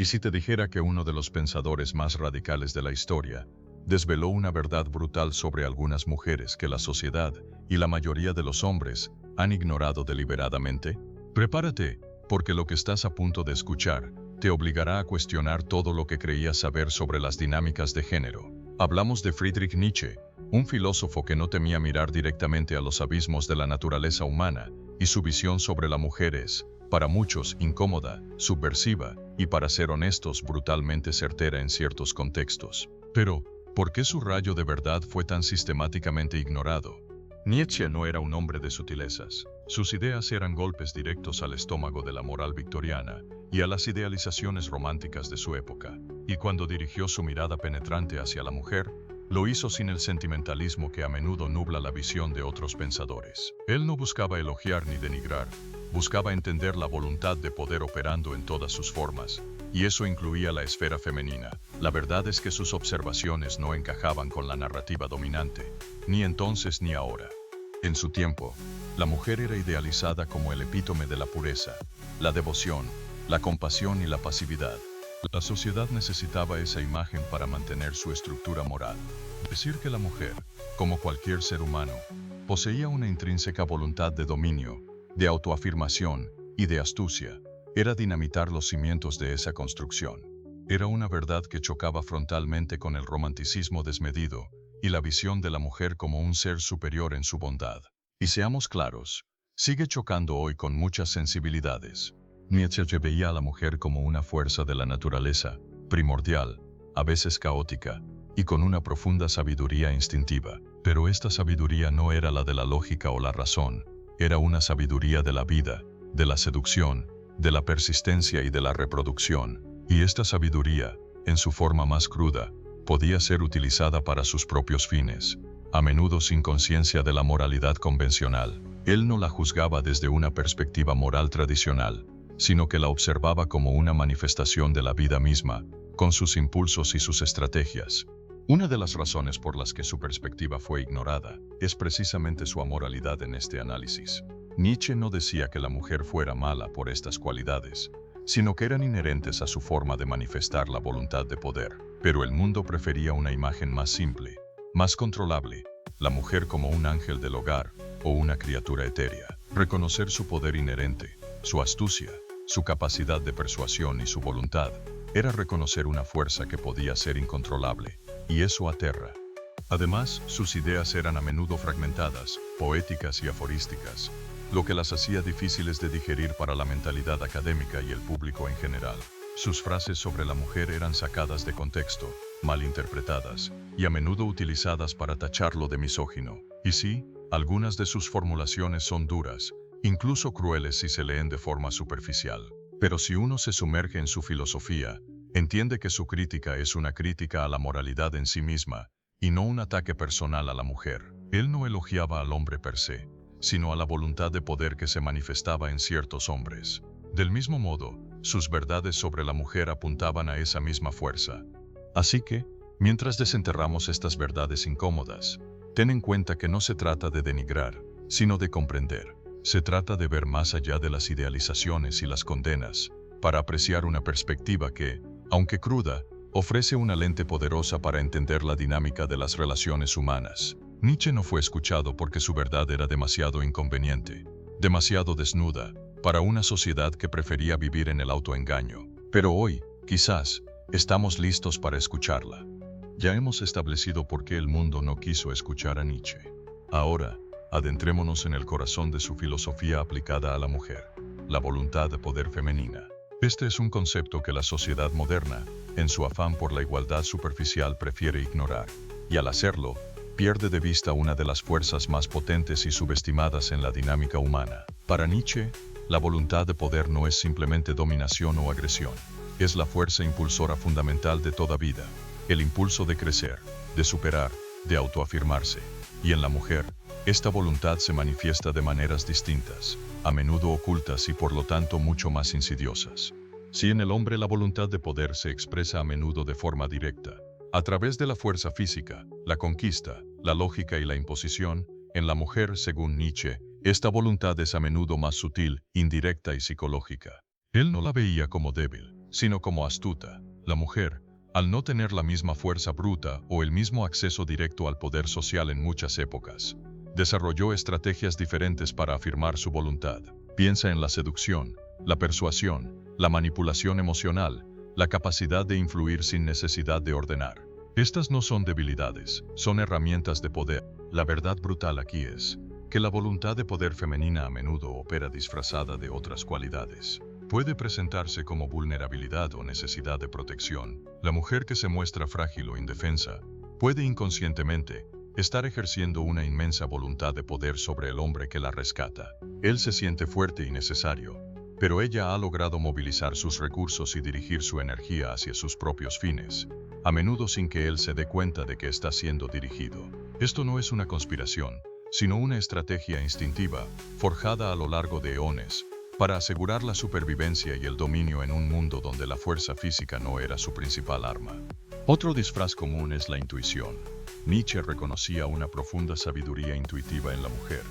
¿Y si te dijera que uno de los pensadores más radicales de la historia desveló una verdad brutal sobre algunas mujeres que la sociedad y la mayoría de los hombres han ignorado deliberadamente? Prepárate, porque lo que estás a punto de escuchar te obligará a cuestionar todo lo que creías saber sobre las dinámicas de género. Hablamos de Friedrich Nietzsche, un filósofo que no temía mirar directamente a los abismos de la naturaleza humana, y su visión sobre la mujer es, para muchos, incómoda, subversiva, y para ser honestos, brutalmente certera en ciertos contextos. Pero, ¿por qué su rayo de verdad fue tan sistemáticamente ignorado? Nietzsche no era un hombre de sutilezas. Sus ideas eran golpes directos al estómago de la moral victoriana y a las idealizaciones románticas de su época. Y cuando dirigió su mirada penetrante hacia la mujer, lo hizo sin el sentimentalismo que a menudo nubla la visión de otros pensadores. Él no buscaba elogiar ni denigrar, buscaba entender la voluntad de poder operando en todas sus formas, y eso incluía la esfera femenina. La verdad es que sus observaciones no encajaban con la narrativa dominante, ni entonces ni ahora. En su tiempo, la mujer era idealizada como el epítome de la pureza, la devoción, la compasión y la pasividad. La sociedad necesitaba esa imagen para mantener su estructura moral. Decir que la mujer, como cualquier ser humano, poseía una intrínseca voluntad de dominio, de autoafirmación y de astucia, era dinamitar los cimientos de esa construcción. Era una verdad que chocaba frontalmente con el romanticismo desmedido y la visión de la mujer como un ser superior en su bondad. Y seamos claros, sigue chocando hoy con muchas sensibilidades. Nietzsche veía a la mujer como una fuerza de la naturaleza, primordial, a veces caótica, y con una profunda sabiduría instintiva. Pero esta sabiduría no era la de la lógica o la razón, era una sabiduría de la vida, de la seducción, de la persistencia y de la reproducción. Y esta sabiduría, en su forma más cruda, podía ser utilizada para sus propios fines, a menudo sin conciencia de la moralidad convencional. Él no la juzgaba desde una perspectiva moral tradicional, sino que la observaba como una manifestación de la vida misma, con sus impulsos y sus estrategias. Una de las razones por las que su perspectiva fue ignorada es precisamente su amoralidad en este análisis. Nietzsche no decía que la mujer fuera mala por estas cualidades, sino que eran inherentes a su forma de manifestar la voluntad de poder. Pero el mundo prefería una imagen más simple, más controlable, la mujer como un ángel del hogar o una criatura etérea. Reconocer su poder inherente, su astucia, su capacidad de persuasión y su voluntad, era reconocer una fuerza que podía ser incontrolable, y eso aterra. Además, sus ideas eran a menudo fragmentadas, poéticas y aforísticas, lo que las hacía difíciles de digerir para la mentalidad académica y el público en general. Sus frases sobre la mujer eran sacadas de contexto, mal interpretadas, y a menudo utilizadas para tacharlo de misógino. Y sí, algunas de sus formulaciones son duras, incluso crueles si se leen de forma superficial. Pero si uno se sumerge en su filosofía, entiende que su crítica es una crítica a la moralidad en sí misma, y no un ataque personal a la mujer. Él no elogiaba al hombre per se, sino a la voluntad de poder que se manifestaba en ciertos hombres. Del mismo modo, sus verdades sobre la mujer apuntaban a esa misma fuerza. Así que, mientras desenterramos estas verdades incómodas, ten en cuenta que no se trata de denigrar, sino de comprender. Se trata de ver más allá de las idealizaciones y las condenas, para apreciar una perspectiva que, aunque cruda, ofrece una lente poderosa para entender la dinámica de las relaciones humanas. Nietzsche no fue escuchado porque su verdad era demasiado inconveniente, demasiado desnuda, para una sociedad que prefería vivir en el autoengaño. Pero hoy, quizás, estamos listos para escucharla. Ya hemos establecido por qué el mundo no quiso escuchar a Nietzsche. Ahora, adentrémonos en el corazón de su filosofía aplicada a la mujer, la voluntad de poder femenina. Este es un concepto que la sociedad moderna, en su afán por la igualdad superficial, prefiere ignorar, y al hacerlo, pierde de vista una de las fuerzas más potentes y subestimadas en la dinámica humana. Para Nietzsche, la voluntad de poder no es simplemente dominación o agresión, es la fuerza impulsora fundamental de toda vida, el impulso de crecer, de superar, de autoafirmarse. Y en la mujer, esta voluntad se manifiesta de maneras distintas, a menudo ocultas y por lo tanto mucho más insidiosas. Si en el hombre la voluntad de poder se expresa a menudo de forma directa, a través de la fuerza física, la conquista, la lógica y la imposición, en la mujer, según Nietzsche, esta voluntad es a menudo más sutil, indirecta y psicológica. Él no la veía como débil, sino como astuta. La mujer, al no tener la misma fuerza bruta o el mismo acceso directo al poder social en muchas épocas, desarrolló estrategias diferentes para afirmar su voluntad. Piensa en la seducción, la persuasión, la manipulación emocional, la capacidad de influir sin necesidad de ordenar. Estas no son debilidades, son herramientas de poder. La verdad brutal aquí es que la voluntad de poder femenina a menudo opera disfrazada de otras cualidades. Puede presentarse como vulnerabilidad o necesidad de protección. La mujer que se muestra frágil o indefensa puede inconscientemente estar ejerciendo una inmensa voluntad de poder sobre el hombre que la rescata. Él se siente fuerte y necesario, pero ella ha logrado movilizar sus recursos y dirigir su energía hacia sus propios fines, a menudo sin que él se dé cuenta de que está siendo dirigido. Esto no es una conspiración, sino una estrategia instintiva, forjada a lo largo de eones, para asegurar la supervivencia y el dominio en un mundo donde la fuerza física no era su principal arma. Otro disfraz común es la intuición. Nietzsche reconocía una profunda sabiduría intuitiva en la mujer,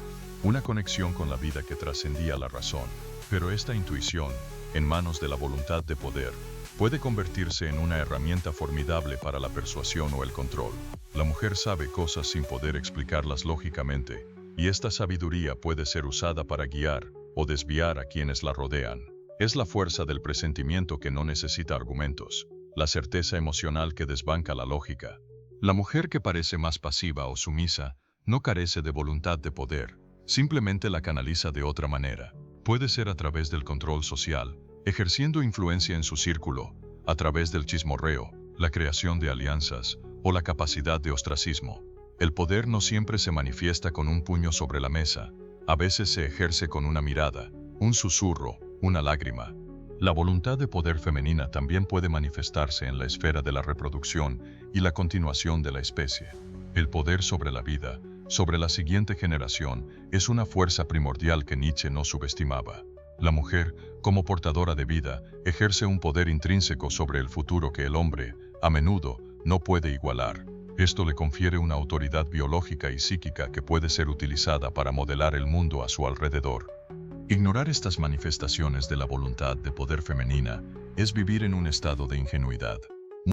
una conexión con la vida que trascendía la razón. Pero esta intuición, en manos de la voluntad de poder, puede convertirse en una herramienta formidable para la persuasión o el control. La mujer sabe cosas sin poder explicarlas lógicamente, y esta sabiduría puede ser usada para guiar o desviar a quienes la rodean. Es la fuerza del presentimiento que no necesita argumentos, la certeza emocional que desbanca la lógica. La mujer que parece más pasiva o sumisa no carece de voluntad de poder, simplemente la canaliza de otra manera. Puede ser a través del control social, ejerciendo influencia en su círculo, a través del chismorreo, la creación de alianzas o la capacidad de ostracismo. El poder no siempre se manifiesta con un puño sobre la mesa, a veces se ejerce con una mirada, un susurro, una lágrima. La voluntad de poder femenina también puede manifestarse en la esfera de la reproducción y la continuación de la especie. El poder sobre la vida, sobre la siguiente generación, es una fuerza primordial que Nietzsche no subestimaba. La mujer, como portadora de vida, ejerce un poder intrínseco sobre el futuro que el hombre, a menudo, no puede igualar. Esto le confiere una autoridad biológica y psíquica que puede ser utilizada para modelar el mundo a su alrededor. Ignorar estas manifestaciones de la voluntad de poder femenina es vivir en un estado de ingenuidad.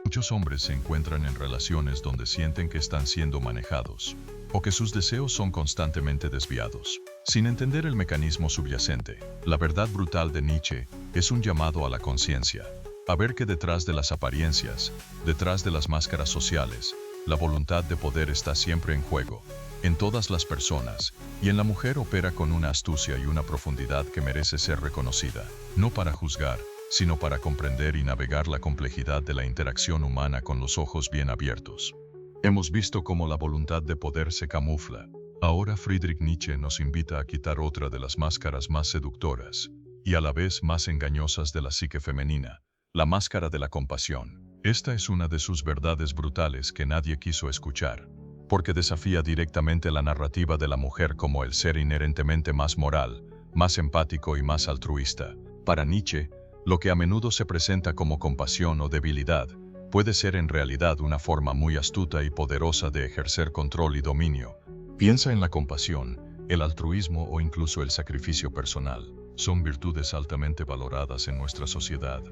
Muchos hombres se encuentran en relaciones donde sienten que están siendo manejados, o que sus deseos son constantemente desviados, sin entender el mecanismo subyacente. La verdad brutal de Nietzsche es un llamado a la conciencia, a ver que detrás de las apariencias, detrás de las máscaras sociales, la voluntad de poder está siempre en juego, en todas las personas, y en la mujer opera con una astucia y una profundidad que merece ser reconocida, no para juzgar, sino para comprender y navegar la complejidad de la interacción humana con los ojos bien abiertos. Hemos visto cómo la voluntad de poder se camufla. Ahora Friedrich Nietzsche nos invita a quitar otra de las máscaras más seductoras, y a la vez más engañosas de la psique femenina, la máscara de la compasión. Esta es una de sus verdades brutales que nadie quiso escuchar, porque desafía directamente la narrativa de la mujer como el ser inherentemente más moral, más empático y más altruista. Para Nietzsche, lo que a menudo se presenta como compasión o debilidad, puede ser en realidad una forma muy astuta y poderosa de ejercer control y dominio. Piensa en la compasión, el altruismo o incluso el sacrificio personal. Son virtudes altamente valoradas en nuestra sociedad,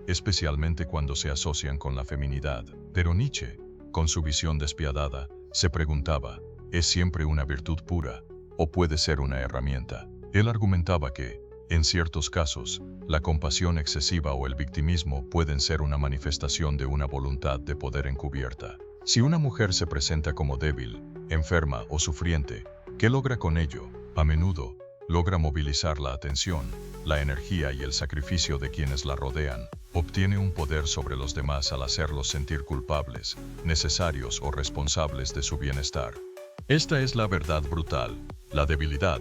especialmente cuando se asocian con la feminidad. Pero Nietzsche, con su visión despiadada, se preguntaba, ¿es siempre una virtud pura, o puede ser una herramienta? Él argumentaba que, en ciertos casos, la compasión excesiva o el victimismo pueden ser una manifestación de una voluntad de poder encubierta. Si una mujer se presenta como débil, enferma o sufriente, ¿qué logra con ello? A menudo, logra movilizar la atención, la energía y el sacrificio de quienes la rodean. Obtiene un poder sobre los demás al hacerlos sentir culpables, necesarios o responsables de su bienestar. Esta es la verdad brutal. La debilidad,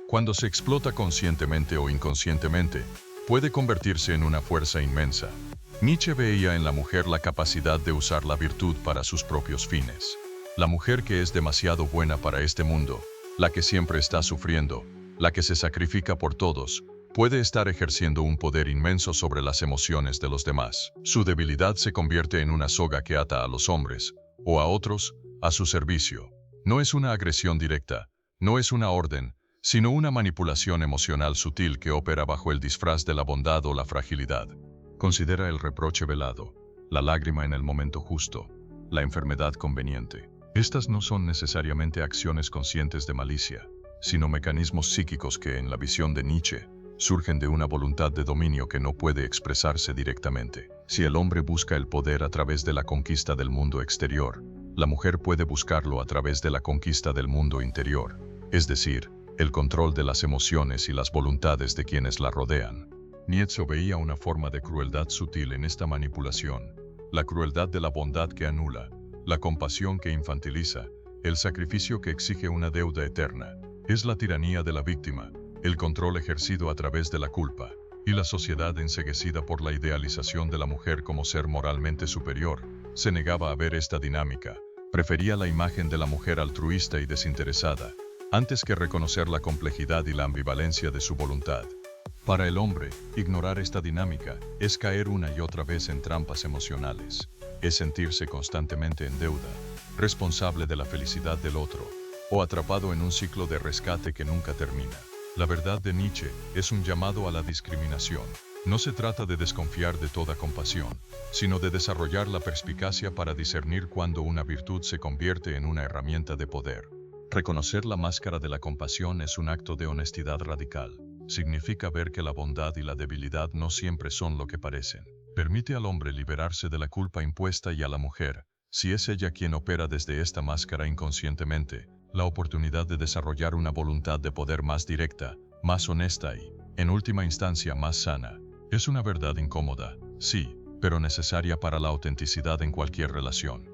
cuando se explota conscientemente o inconscientemente, puede convertirse en una fuerza inmensa. Nietzsche veía en la mujer la capacidad de usar la virtud para sus propios fines. La mujer que es demasiado buena para este mundo, la que siempre está sufriendo, la que se sacrifica por todos, puede estar ejerciendo un poder inmenso sobre las emociones de los demás. Su debilidad se convierte en una soga que ata a los hombres, o a otros, a su servicio. No es una agresión directa, no es una orden, sino una manipulación emocional sutil que opera bajo el disfraz de la bondad o la fragilidad. Considera el reproche velado, la lágrima en el momento justo, la enfermedad conveniente. Estas no son necesariamente acciones conscientes de malicia, sino mecanismos psíquicos que, en la visión de Nietzsche, surgen de una voluntad de dominio que no puede expresarse directamente. Si el hombre busca el poder a través de la conquista del mundo exterior, la mujer puede buscarlo a través de la conquista del mundo interior, es decir, el control de las emociones y las voluntades de quienes la rodean. Nietzsche veía una forma de crueldad sutil en esta manipulación, la crueldad de la bondad que anula, la compasión que infantiliza, el sacrificio que exige una deuda eterna. Es la tiranía de la víctima, el control ejercido a través de la culpa, y la sociedad enceguecida por la idealización de la mujer como ser moralmente superior, se negaba a ver esta dinámica, prefería la imagen de la mujer altruista y desinteresada, antes que reconocer la complejidad y la ambivalencia de su voluntad. Para el hombre, ignorar esta dinámica es caer una y otra vez en trampas emocionales, es sentirse constantemente en deuda, responsable de la felicidad del otro, o atrapado en un ciclo de rescate que nunca termina. La verdad de Nietzsche es un llamado a la discriminación. No se trata de desconfiar de toda compasión, sino de desarrollar la perspicacia para discernir cuando una virtud se convierte en una herramienta de poder. Reconocer la máscara de la compasión es un acto de honestidad radical. Significa ver que la bondad y la debilidad no siempre son lo que parecen. Permite al hombre liberarse de la culpa impuesta y a la mujer, si es ella quien opera desde esta máscara inconscientemente, la oportunidad de desarrollar una voluntad de poder más directa, más honesta y, en última instancia, más sana. Es una verdad incómoda, sí, pero necesaria para la autenticidad en cualquier relación.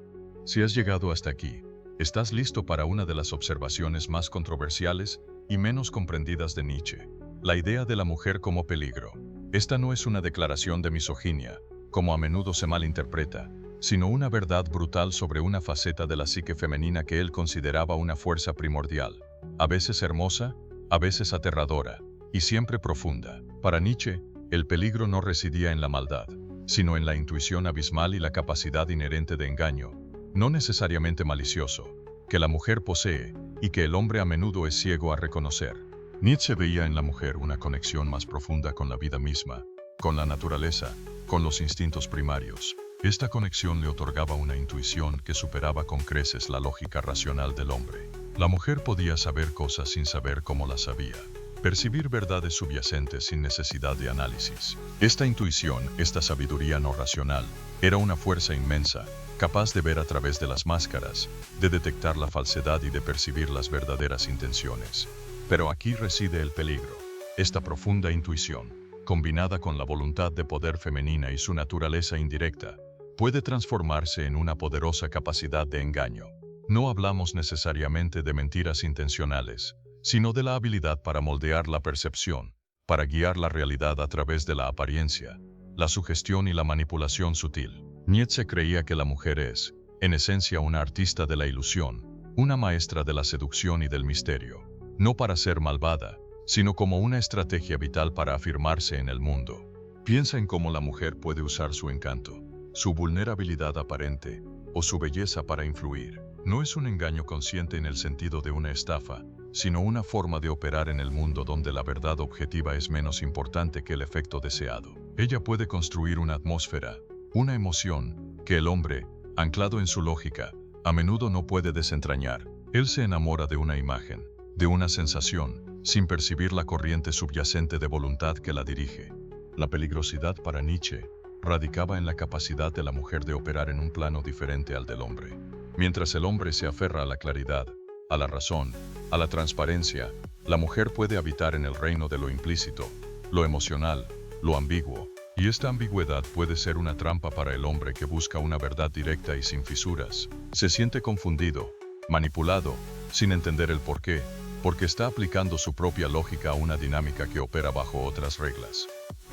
Si has llegado hasta aquí, estás listo para una de las observaciones más controversiales y menos comprendidas de Nietzsche, la idea de la mujer como peligro. Esta no es una declaración de misoginia, como a menudo se malinterpreta, sino una verdad brutal sobre una faceta de la psique femenina que él consideraba una fuerza primordial, a veces hermosa, a veces aterradora, y siempre profunda. Para Nietzsche, el peligro no residía en la maldad, sino en la intuición abismal y la capacidad inherente de engaño, no necesariamente malicioso, que la mujer posee y que el hombre a menudo es ciego a reconocer. Nietzsche veía en la mujer una conexión más profunda con la vida misma, con la naturaleza, con los instintos primarios. Esta conexión le otorgaba una intuición que superaba con creces la lógica racional del hombre. La mujer podía saber cosas sin saber cómo las sabía, percibir verdades subyacentes sin necesidad de análisis. Esta intuición, esta sabiduría no racional, era una fuerza inmensa, capaz de ver a través de las máscaras, de detectar la falsedad y de percibir las verdaderas intenciones. Pero aquí reside el peligro. Esta profunda intuición, combinada con la voluntad de poder femenina y su naturaleza indirecta, puede transformarse en una poderosa capacidad de engaño. No hablamos necesariamente de mentiras intencionales, sino de la habilidad para moldear la percepción, para guiar la realidad a través de la apariencia, la sugestión y la manipulación sutil. Nietzsche creía que la mujer es, en esencia, una artista de la ilusión, una maestra de la seducción y del misterio, no para ser malvada, sino como una estrategia vital para afirmarse en el mundo. Piensa en cómo la mujer puede usar su encanto, su vulnerabilidad aparente, o su belleza para influir. No es un engaño consciente en el sentido de una estafa, sino una forma de operar en el mundo donde la verdad objetiva es menos importante que el efecto deseado. Ella puede construir una atmósfera, una emoción, que el hombre, anclado en su lógica, a menudo no puede desentrañar. Él se enamora de una imagen, de una sensación, sin percibir la corriente subyacente de voluntad que la dirige. La peligrosidad para Nietzsche radicaba en la capacidad de la mujer de operar en un plano diferente al del hombre. Mientras el hombre se aferra a la claridad, a la razón, a la transparencia, la mujer puede habitar en el reino de lo implícito, lo emocional, lo ambiguo, y esta ambigüedad puede ser una trampa para el hombre que busca una verdad directa y sin fisuras. Se siente confundido, manipulado, sin entender el porqué, porque está aplicando su propia lógica a una dinámica que opera bajo otras reglas.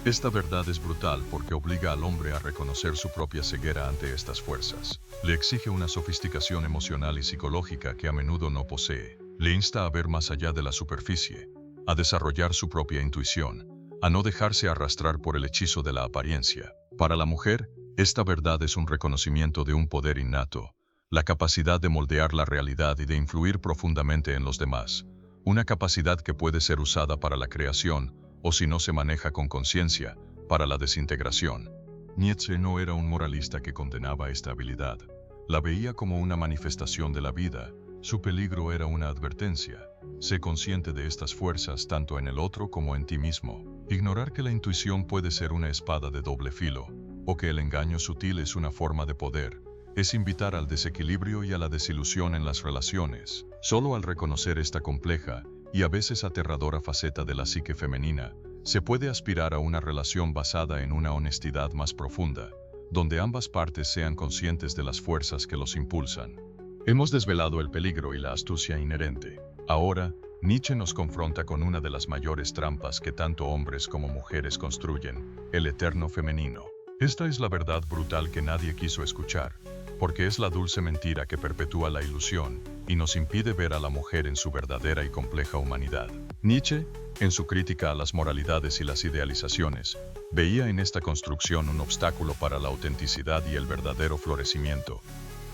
Esta verdad es brutal porque obliga al hombre a reconocer su propia ceguera ante estas fuerzas. Le exige una sofisticación emocional y psicológica que a menudo no posee. Le insta a ver más allá de la superficie, a desarrollar su propia intuición, a no dejarse arrastrar por el hechizo de la apariencia. Para la mujer, esta verdad es un reconocimiento de un poder innato, la capacidad de moldear la realidad y de influir profundamente en los demás, una capacidad que puede ser usada para la creación, o si no se maneja con conciencia, para la desintegración. Nietzsche no era un moralista que condenaba esta habilidad. La veía como una manifestación de la vida. Su peligro era una advertencia. Sé consciente de estas fuerzas tanto en el otro como en ti mismo. Ignorar que la intuición puede ser una espada de doble filo, o que el engaño sutil es una forma de poder, es invitar al desequilibrio y a la desilusión en las relaciones. Solo al reconocer esta compleja y a veces aterradora faceta de la psique femenina, se puede aspirar a una relación basada en una honestidad más profunda, donde ambas partes sean conscientes de las fuerzas que los impulsan. Hemos desvelado el peligro y la astucia inherente. Ahora, Nietzsche nos confronta con una de las mayores trampas que tanto hombres como mujeres construyen, el eterno femenino. Esta es la verdad brutal que nadie quiso escuchar, porque es la dulce mentira que perpetúa la ilusión y nos impide ver a la mujer en su verdadera y compleja humanidad. Nietzsche, en su crítica a las moralidades y las idealizaciones, veía en esta construcción un obstáculo para la autenticidad y el verdadero florecimiento.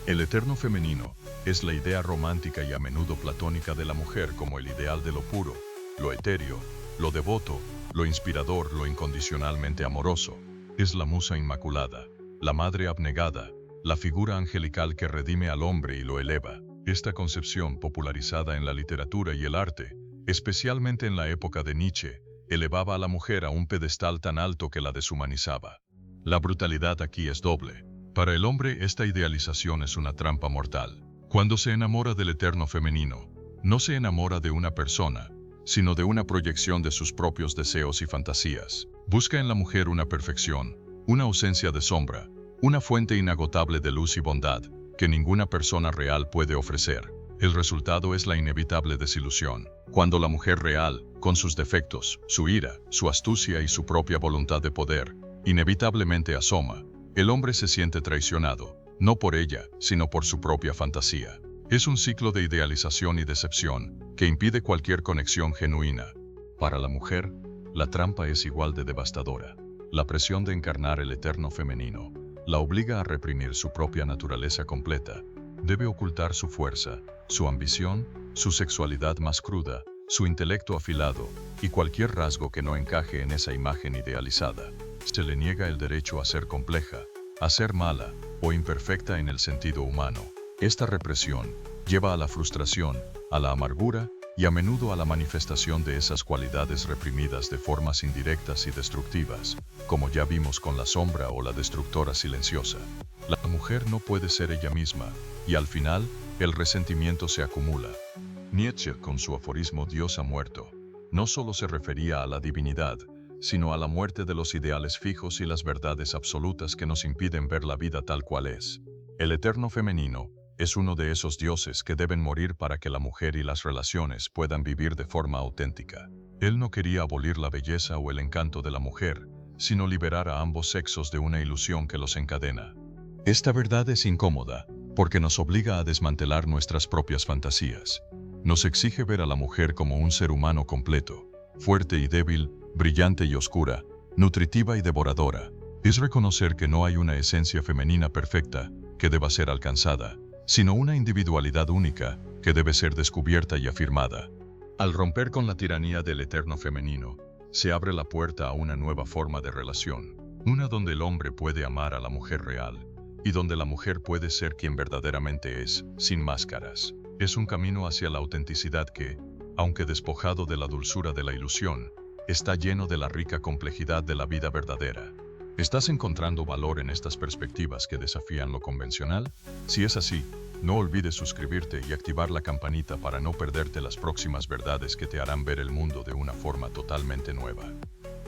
El eterno femenino es la idea romántica y a menudo platónica de la mujer como el ideal de lo puro, lo etéreo, lo devoto, lo inspirador, lo incondicionalmente amoroso. Es la musa inmaculada, la madre abnegada, la figura angelical que redime al hombre y lo eleva. Esta concepción, popularizada en la literatura y el arte, especialmente en la época de Nietzsche, elevaba a la mujer a un pedestal tan alto que la deshumanizaba. La brutalidad aquí es doble. Para el hombre, esta idealización es una trampa mortal. Cuando se enamora del eterno femenino, no se enamora de una persona, sino de una proyección de sus propios deseos y fantasías. Busca en la mujer una perfección, una ausencia de sombra, una fuente inagotable de luz y bondad, que ninguna persona real puede ofrecer. El resultado es la inevitable desilusión. Cuando la mujer real, con sus defectos, su ira, su astucia y su propia voluntad de poder, inevitablemente asoma, el hombre se siente traicionado, no por ella, sino por su propia fantasía. Es un ciclo de idealización y decepción que impide cualquier conexión genuina. Para la mujer, la trampa es igual de devastadora. La presión de encarnar el eterno femenino la obliga a reprimir su propia naturaleza completa. Debe ocultar su fuerza, su ambición, su sexualidad más cruda, su intelecto afilado y cualquier rasgo que no encaje en esa imagen idealizada. Se le niega el derecho a ser compleja, a ser mala o imperfecta en el sentido humano. Esta represión lleva a la frustración, a la amargura y a menudo a la manifestación de esas cualidades reprimidas de formas indirectas y destructivas, como ya vimos con la sombra o la destructora silenciosa. La mujer no puede ser ella misma, y al final, el resentimiento se acumula. Nietzsche, con su aforismo Dios ha muerto, no solo se refería a la divinidad, sino a la muerte de los ideales fijos y las verdades absolutas que nos impiden ver la vida tal cual es. El eterno femenino es uno de esos dioses que deben morir para que la mujer y las relaciones puedan vivir de forma auténtica. Él no quería abolir la belleza o el encanto de la mujer, sino liberar a ambos sexos de una ilusión que los encadena. Esta verdad es incómoda, porque nos obliga a desmantelar nuestras propias fantasías. Nos exige ver a la mujer como un ser humano completo, fuerte y débil, brillante y oscura, nutritiva y devoradora. Es reconocer que no hay una esencia femenina perfecta que deba ser alcanzada, sino una individualidad única que debe ser descubierta y afirmada. Al romper con la tiranía del eterno femenino, se abre la puerta a una nueva forma de relación, una donde el hombre puede amar a la mujer real, y donde la mujer puede ser quien verdaderamente es, sin máscaras. Es un camino hacia la autenticidad que, aunque despojado de la dulzura de la ilusión, está lleno de la rica complejidad de la vida verdadera. ¿Estás encontrando valor en estas perspectivas que desafían lo convencional? Si es así, no olvides suscribirte y activar la campanita para no perderte las próximas verdades que te harán ver el mundo de una forma totalmente nueva.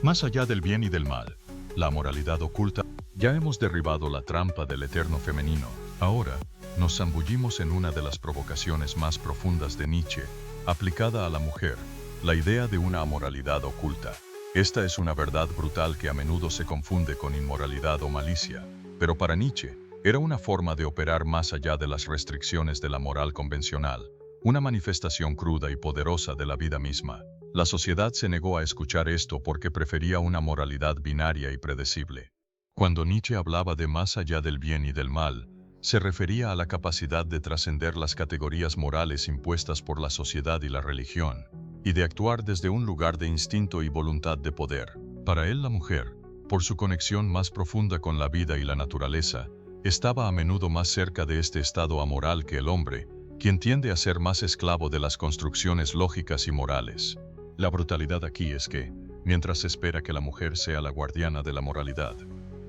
Más allá del bien y del mal, la moralidad oculta. Ya hemos derribado la trampa del eterno femenino. Ahora, nos zambullimos en una de las provocaciones más profundas de Nietzsche, aplicada a la mujer, la idea de una amoralidad oculta. Esta es una verdad brutal que a menudo se confunde con inmoralidad o malicia, pero para Nietzsche, era una forma de operar más allá de las restricciones de la moral convencional, una manifestación cruda y poderosa de la vida misma. La sociedad se negó a escuchar esto porque prefería una moralidad binaria y predecible. Cuando Nietzsche hablaba de más allá del bien y del mal, se refería a la capacidad de trascender las categorías morales impuestas por la sociedad y la religión, y de actuar desde un lugar de instinto y voluntad de poder. Para él la mujer, por su conexión más profunda con la vida y la naturaleza, estaba a menudo más cerca de este estado amoral que el hombre, quien tiende a ser más esclavo de las construcciones lógicas y morales. La brutalidad aquí es que, mientras se espera que la mujer sea la guardiana de la moralidad,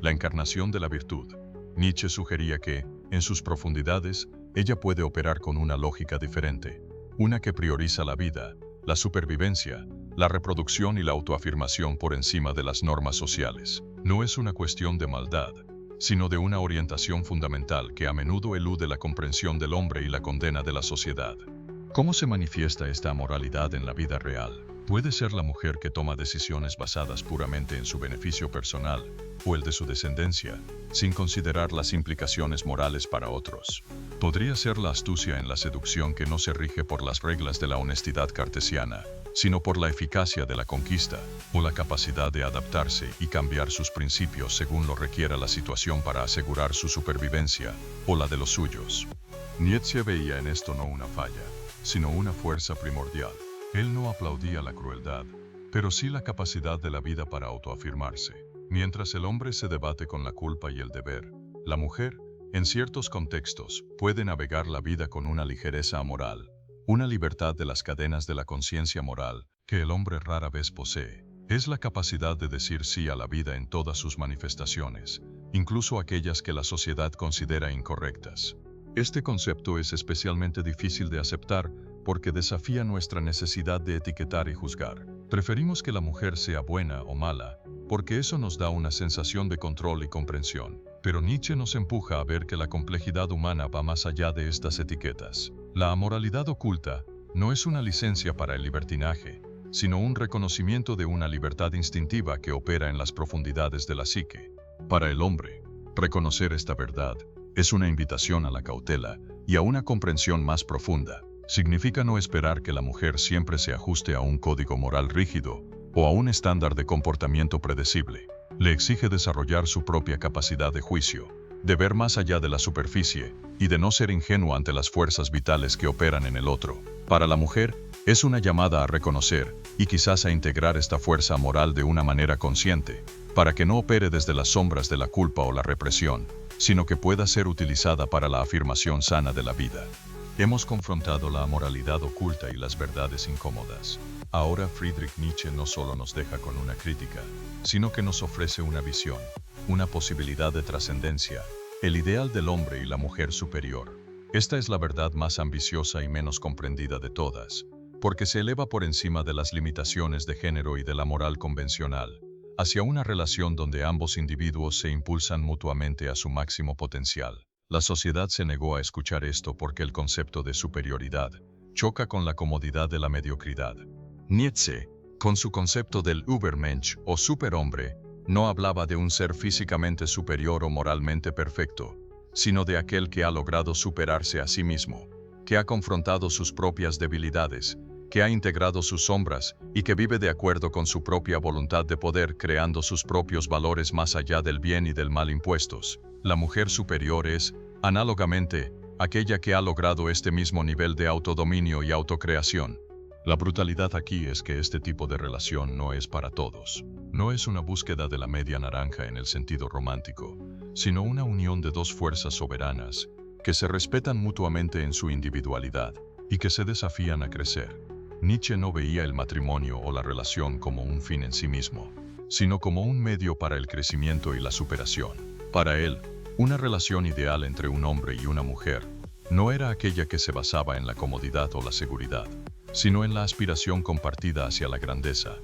la encarnación de la virtud, Nietzsche sugería que, en sus profundidades, ella puede operar con una lógica diferente, una que prioriza la vida, la supervivencia, la reproducción y la autoafirmación por encima de las normas sociales. No es una cuestión de maldad, sino de una orientación fundamental que a menudo elude la comprensión del hombre y la condena de la sociedad. ¿Cómo se manifiesta esta amoralidad en la vida real? Puede ser la mujer que toma decisiones basadas puramente en su beneficio personal o el de su descendencia, sin considerar las implicaciones morales para otros. Podría ser la astucia en la seducción que no se rige por las reglas de la honestidad cartesiana, sino por la eficacia de la conquista, o la capacidad de adaptarse y cambiar sus principios según lo requiera la situación para asegurar su supervivencia o la de los suyos. Nietzsche veía en esto no una falla, sino una fuerza primordial. Él no aplaudía la crueldad, pero sí la capacidad de la vida para autoafirmarse. Mientras el hombre se debate con la culpa y el deber, la mujer, en ciertos contextos, puede navegar la vida con una ligereza amoral, una libertad de las cadenas de la conciencia moral que el hombre rara vez posee. Es la capacidad de decir sí a la vida en todas sus manifestaciones, incluso aquellas que la sociedad considera incorrectas. Este concepto es especialmente difícil de aceptar porque desafía nuestra necesidad de etiquetar y juzgar. Preferimos que la mujer sea buena o mala, porque eso nos da una sensación de control y comprensión. Pero Nietzsche nos empuja a ver que la complejidad humana va más allá de estas etiquetas. La amoralidad oculta no es una licencia para el libertinaje, sino un reconocimiento de una libertad instintiva que opera en las profundidades de la psique. Para el hombre, reconocer esta verdad es una invitación a la cautela y a una comprensión más profunda. Significa no esperar que la mujer siempre se ajuste a un código moral rígido o a un estándar de comportamiento predecible. Le exige desarrollar su propia capacidad de juicio, de ver más allá de la superficie y de no ser ingenuo ante las fuerzas vitales que operan en el otro. Para la mujer, es una llamada a reconocer y quizás a integrar esta fuerza moral de una manera consciente, para que no opere desde las sombras de la culpa o la represión, sino que pueda ser utilizada para la afirmación sana de la vida. Hemos confrontado la amoralidad oculta y las verdades incómodas. Ahora Friedrich Nietzsche no solo nos deja con una crítica, sino que nos ofrece una visión, una posibilidad de trascendencia, el ideal del hombre y la mujer superior. Esta es la verdad más ambiciosa y menos comprendida de todas, porque se eleva por encima de las limitaciones de género y de la moral convencional, hacia una relación donde ambos individuos se impulsan mutuamente a su máximo potencial. La sociedad se negó a escuchar esto porque el concepto de superioridad choca con la comodidad de la mediocridad. Nietzsche, con su concepto del Übermensch o superhombre, no hablaba de un ser físicamente superior o moralmente perfecto, sino de aquel que ha logrado superarse a sí mismo, que ha confrontado sus propias debilidades, que ha integrado sus sombras y que vive de acuerdo con su propia voluntad de poder, creando sus propios valores más allá del bien y del mal impuestos. La mujer superior es, análogamente, aquella que ha logrado este mismo nivel de autodominio y autocreación. La brutalidad aquí es que este tipo de relación no es para todos. No es una búsqueda de la media naranja en el sentido romántico, sino una unión de dos fuerzas soberanas que se respetan mutuamente en su individualidad y que se desafían a crecer. Nietzsche no veía el matrimonio o la relación como un fin en sí mismo, sino como un medio para el crecimiento y la superación. Para él, una relación ideal entre un hombre y una mujer no era aquella que se basaba en la comodidad o la seguridad, sino en la aspiración compartida hacia la grandeza.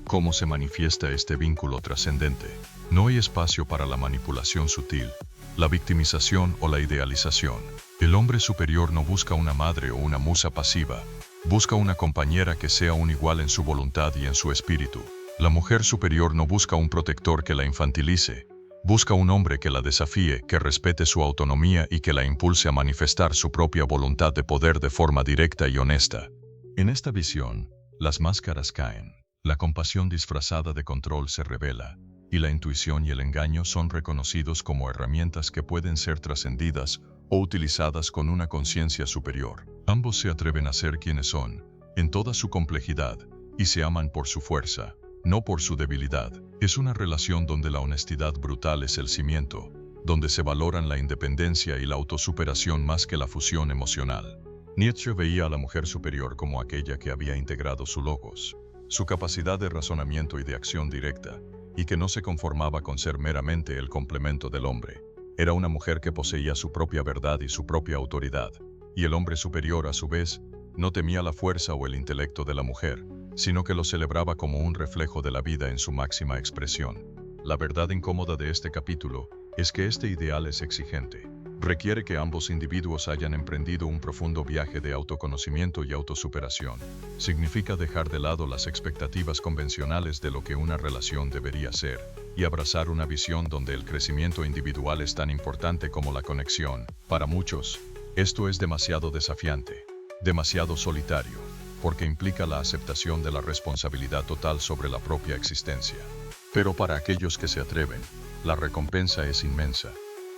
¿Cómo se manifiesta este vínculo trascendente? No hay espacio para la manipulación sutil, la victimización o la idealización. El hombre superior no busca una madre o una musa pasiva, busca una compañera que sea un igual en su voluntad y en su espíritu. La mujer superior no busca un protector que la infantilice, busca un hombre que la desafíe, que respete su autonomía y que la impulse a manifestar su propia voluntad de poder de forma directa y honesta. En esta visión, las máscaras caen, la compasión disfrazada de control se revela, y la intuición y el engaño son reconocidos como herramientas que pueden ser trascendidas o utilizadas con una conciencia superior. Ambos se atreven a ser quienes son, en toda su complejidad, y se aman por su fuerza, no por su debilidad. Es una relación donde la honestidad brutal es el cimiento, donde se valoran la independencia y la autosuperación más que la fusión emocional. Nietzsche veía a la mujer superior como aquella que había integrado su logos, su capacidad de razonamiento y de acción directa, y que no se conformaba con ser meramente el complemento del hombre. Era una mujer que poseía su propia verdad y su propia autoridad, y el hombre superior, a su vez, no temía la fuerza o el intelecto de la mujer, sino que lo celebraba como un reflejo de la vida en su máxima expresión. La verdad incómoda de este capítulo es que este ideal es exigente. Requiere que ambos individuos hayan emprendido un profundo viaje de autoconocimiento y autosuperación. Significa dejar de lado las expectativas convencionales de lo que una relación debería ser, y abrazar una visión donde el crecimiento individual es tan importante como la conexión. Para muchos, esto es demasiado desafiante, demasiado solitario, porque implica la aceptación de la responsabilidad total sobre la propia existencia. Pero para aquellos que se atreven, la recompensa es inmensa.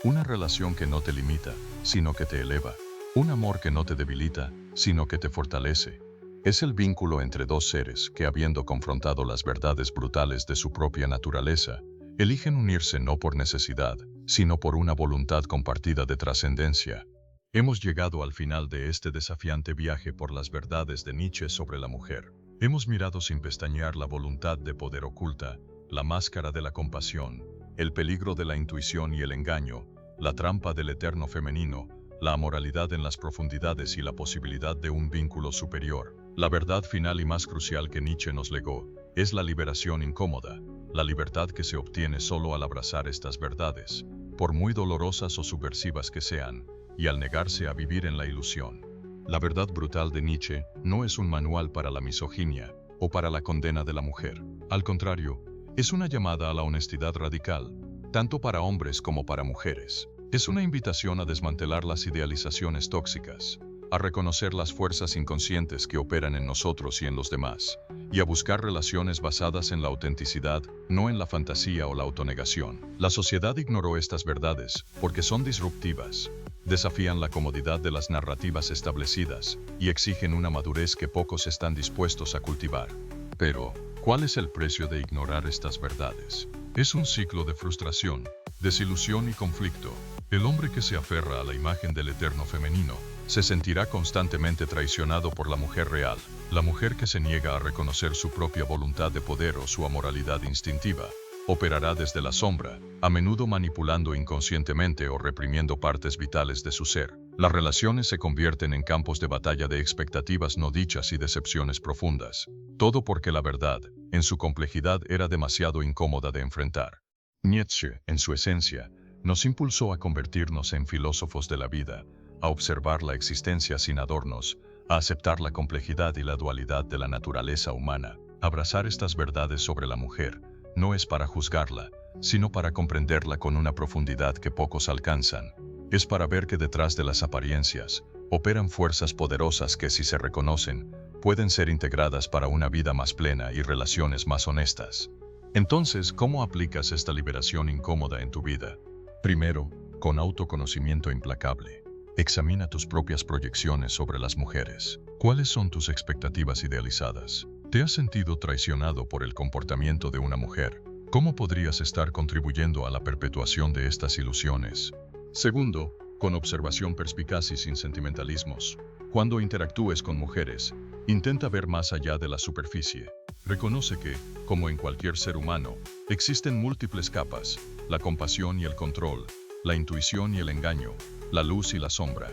Una relación que no te limita, sino que te eleva. Un amor que no te debilita, sino que te fortalece. Es el vínculo entre dos seres que, habiendo confrontado las verdades brutales de su propia naturaleza, eligen unirse no por necesidad, sino por una voluntad compartida de trascendencia. Hemos llegado al final de este desafiante viaje por las verdades de Nietzsche sobre la mujer. Hemos mirado sin pestañear la voluntad de poder oculta, la máscara de la compasión, el peligro de la intuición y el engaño, la trampa del eterno femenino, la amoralidad en las profundidades y la posibilidad de un vínculo superior. La verdad final y más crucial que Nietzsche nos legó es la liberación incómoda, la libertad que se obtiene solo al abrazar estas verdades, por muy dolorosas o subversivas que sean, y al negarse a vivir en la ilusión. La verdad brutal de Nietzsche no es un manual para la misoginia o para la condena de la mujer. Al contrario, es una llamada a la honestidad radical, tanto para hombres como para mujeres. Es una invitación a desmantelar las idealizaciones tóxicas, a reconocer las fuerzas inconscientes que operan en nosotros y en los demás, y a buscar relaciones basadas en la autenticidad, no en la fantasía o la autonegación. La sociedad ignoró estas verdades porque son disruptivas, desafían la comodidad de las narrativas establecidas y exigen una madurez que pocos están dispuestos a cultivar. Pero, ¿cuál es el precio de ignorar estas verdades? Es un ciclo de frustración, desilusión y conflicto. El hombre que se aferra a la imagen del eterno femenino se sentirá constantemente traicionado por la mujer real. La mujer que se niega a reconocer su propia voluntad de poder o su amoralidad instintiva operará desde la sombra, a menudo manipulando inconscientemente o reprimiendo partes vitales de su ser. Las relaciones se convierten en campos de batalla de expectativas no dichas y decepciones profundas. Todo porque la verdad, en su complejidad, era demasiado incómoda de enfrentar. Nietzsche, en su esencia, nos impulsó a convertirnos en filósofos de la vida, a observar la existencia sin adornos, a aceptar la complejidad y la dualidad de la naturaleza humana. Abrazar estas verdades sobre la mujer no es para juzgarla, sino para comprenderla con una profundidad que pocos alcanzan. Es para ver que detrás de las apariencias operan fuerzas poderosas que, si se reconocen, pueden ser integradas para una vida más plena y relaciones más honestas. Entonces, ¿cómo aplicas esta liberación incómoda en tu vida? Primero, con autoconocimiento implacable. Examina tus propias proyecciones sobre las mujeres. ¿Cuáles son tus expectativas idealizadas? ¿Te has sentido traicionado por el comportamiento de una mujer? ¿Cómo podrías estar contribuyendo a la perpetuación de estas ilusiones? Segundo, con observación perspicaz y sin sentimentalismos. Cuando interactúes con mujeres, intenta ver más allá de la superficie. Reconoce que, como en cualquier ser humano, existen múltiples capas: la compasión y el control, la intuición y el engaño, la luz y la sombra.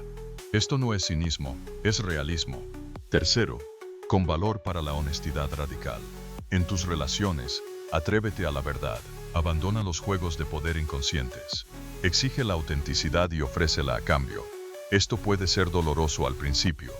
Esto no es cinismo, es realismo. Tercero, con valor para la honestidad radical. En tus relaciones, atrévete a la verdad. Abandona los juegos de poder inconscientes. Exige la autenticidad y ofrécela a cambio. Esto puede ser doloroso al principio,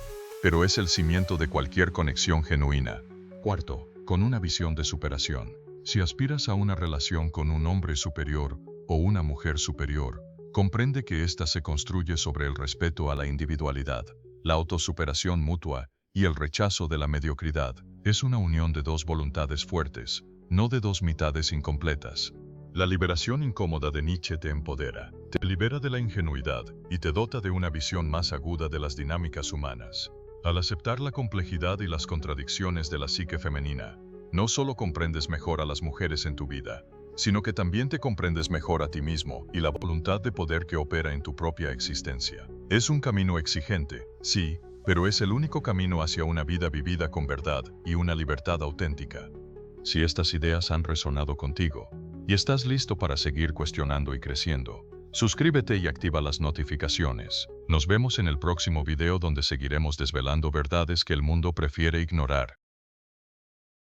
pero es el cimiento de cualquier conexión genuina. Cuarto, con una visión de superación. Si aspiras a una relación con un hombre superior o una mujer superior, comprende que ésta se construye sobre el respeto a la individualidad, la autosuperación mutua y el rechazo de la mediocridad. Es una unión de dos voluntades fuertes, no de dos mitades incompletas. La liberación incómoda de Nietzsche te empodera, te libera de la ingenuidad y te dota de una visión más aguda de las dinámicas humanas. Al aceptar la complejidad y las contradicciones de la psique femenina, no solo comprendes mejor a las mujeres en tu vida, sino que también te comprendes mejor a ti mismo y la voluntad de poder que opera en tu propia existencia. Es un camino exigente, sí, pero es el único camino hacia una vida vivida con verdad y una libertad auténtica. Si estas ideas han resonado contigo y estás listo para seguir cuestionando y creciendo, suscríbete y activa las notificaciones. Nos vemos en el próximo video donde seguiremos desvelando verdades que el mundo prefiere ignorar.